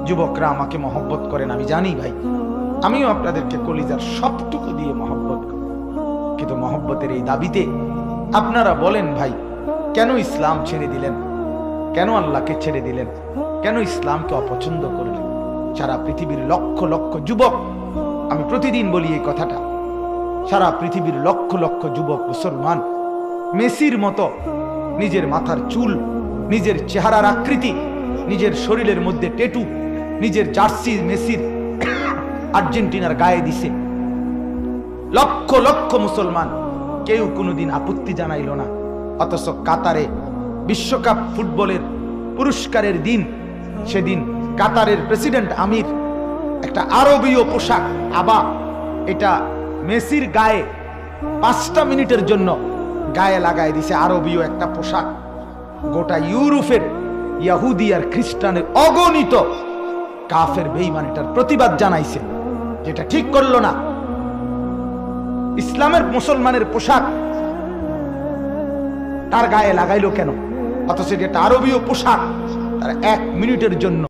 যুবকরা আমাকে মহব্বত করেন, আমি জানি ভাই, আমিও আপনাদেরকে কলিজার সবটুকু দিয়ে মহব্বত করি, কিন্তু মহব্বতের এই দাবিতে আপনারা বলেন ভাই, কেন ইসলাম ছেড়ে দিলেন, কেন আল্লাহকে ছেড়ে দিলেন, কেন ইসলামকে অপছন্দ করলেন? সারা পৃথিবীর লক্ষ লক্ষ যুবক, আমি প্রতিদিন বলি এই কথাটা, সারা পৃথিবীর লক্ষ লক্ষ যুবক মুসলমান মেসির মতো নিজের মাথার চুল, নিজের চেহারার আকৃতি, নিজের শরীরের মধ্যে টেটু, নিজের জার্সি মেসির আর্জেন্টিনার গায়ে দিছে। লক্ষ লক্ষ মুসলমান কেউ কোনোদিন আপত্তি জানাইল না, অথচ কাতারে বিশ্বকাপ ফুটবলের পুরস্কারের দিন, সেদিন কাতারের প্রেসিডেন্ট আমির একটা আরবীয় পোশাক, আবা, এটা মেসির গায়ে 5টা মিনিটের জন্য গায়ে লাগায় দিছে আরবীয় একটা পোশাক। গোটা ইউরোপের ইহুদি আর খ্রিস্টানের অগণিত কাফের বেঈমান এটার প্রতিবাদ জানাইছে, যেটা ঠিক করলো না। ইসলামের মুসলমানের পোশাক তার গায়ে লাগাইলো কেন? অথচ এটা আরবীয় পোশাক, তার 1 মিনিটের জন্য